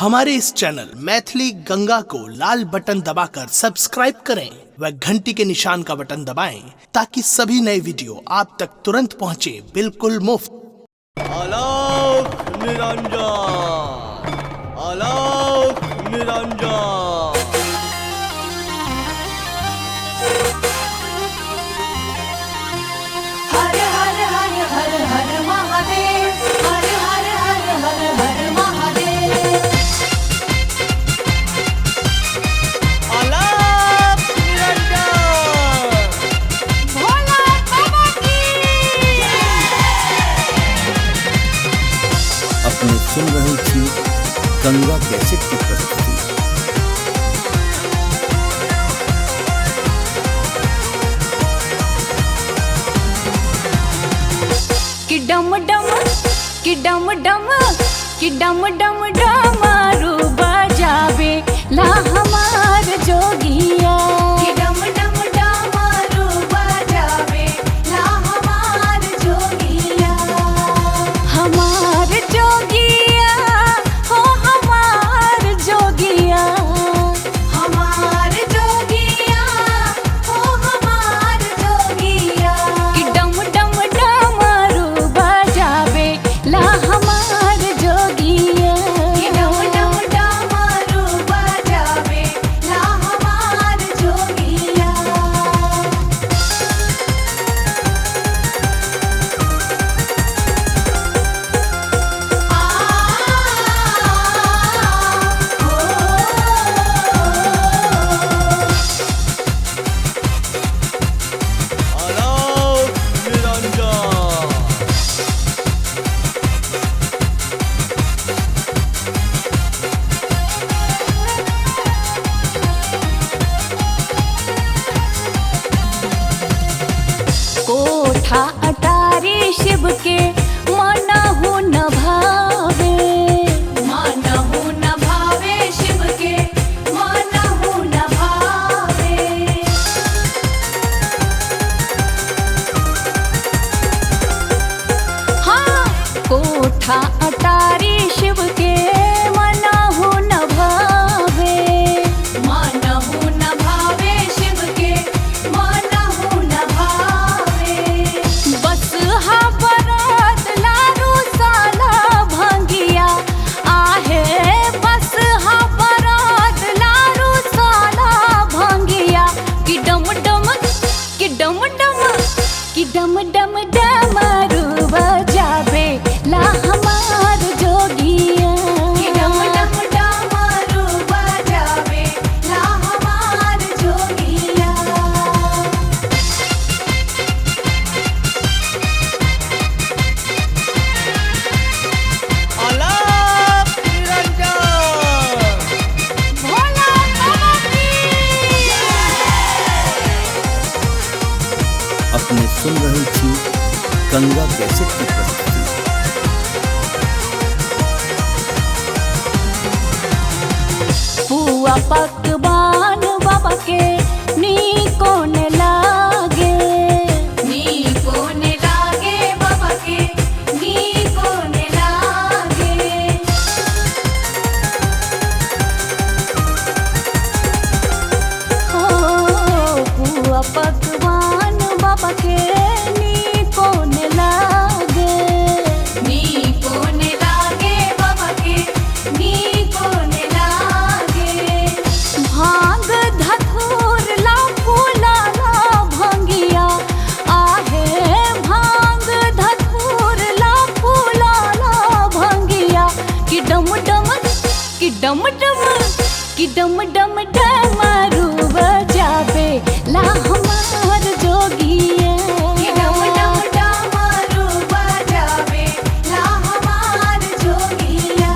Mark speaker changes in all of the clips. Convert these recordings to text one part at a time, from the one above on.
Speaker 1: हमारे इस चैनल मैथिली गंगा को लाल बटन दबाकर सब्सक्राइब करें व घंटी के निशान का बटन दबाएं ताकि सभी नए वीडियो आप तक तुरंत पहुंचे बिल्कुल मुफ्त।
Speaker 2: आलोक निरंजन, आलोक निरंजन।
Speaker 3: हर हर हर हर हर महादेव, हर हर हर हर हर महादेव।
Speaker 2: आलोक निरंजन।
Speaker 3: भोला बाबा की
Speaker 4: अपने सुन रही थी गंगा कैसेट की प्रस्तुति।
Speaker 3: कि डम डम कि डम डम कि डम डम डमरू बजावे ला हमार जोगिया। कि डम डम डमरू बजावे ला हमार जोगिया। हमार जोगिया हो हमार जोगिया। हमार जोगिया हो हमार जोगिया। कि डम डम डमरू बजावे ला हमार जोगिया। कि डम डम डमरू बजावे ला हमार जोगिया।
Speaker 2: आलोक निरंजन।
Speaker 3: कोठा अटारी शिव के मनहु न भावे। मनहु न भावे शिव के मनहु न भावे। हाँ कोठा अटारी शिव के मनहु न भावे। मनहु न भावे शिव के मनहु न भावे। बस हा बरात लारू साला भंगिया आहे। बस हा बरात लारू साला भंगिया। कि डम डम कि डम डम कि डम डम डमरू बजावे ला हमार जोगिया। कि डम डम डमरू बजावे ला हमार जोगिया।
Speaker 2: आलोक निरंजन।
Speaker 3: भोला बाबा की
Speaker 4: अपने सुन रही थी गंगा कैसेट की प्रस्तुति।
Speaker 3: पुआ पकवान बाबा के नीको ने लागे। नीको ने लागे बाबा के नीको ने लागे। हो पुआ पकवान बाबा के नीको ने लागे। नीको ने लागे बाबा के नीको ने लागे। भांग धतूर ला फूला ला भंगिया आहे। भांग धतूर ला फूला ला भंगिया। कि डम डम कि डम डम कि डम डम डमरू बजावे ला हमार जोगिया। कि डम डम डमरू बजावे ला हमार जोगिया।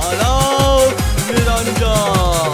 Speaker 2: आलोक निरंजन।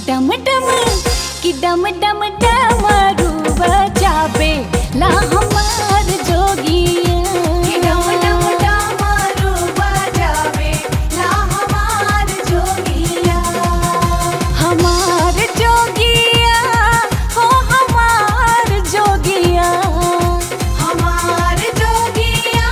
Speaker 3: डम डम कि डम डम डमरू बजावे ला हमार जोगिया कि डम डम डमरू बजावे ला हमार जोगिया हमार जोगिया हो हमार जोगिया हमार जोगिया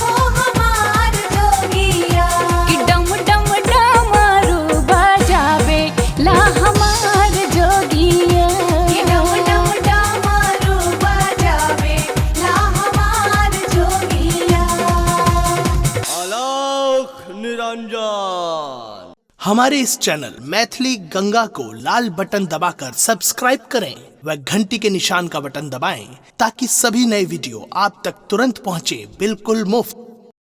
Speaker 3: हो हमार जोगिया कि डम डम डमरू बजावे ला हमार जोगिया कि डम डम डमरू बजावे ला हमार जोगिया
Speaker 2: आलोक निरंजन।
Speaker 1: हमारे इस चैनल मैथिली गंगा को लाल बटन दबाकर सब्सक्राइब करें व घंटी के निशान का बटन दबाएं ताकि सभी नए वीडियो आप तक तुरंत पहुंचे बिल्कुल मुफ्त।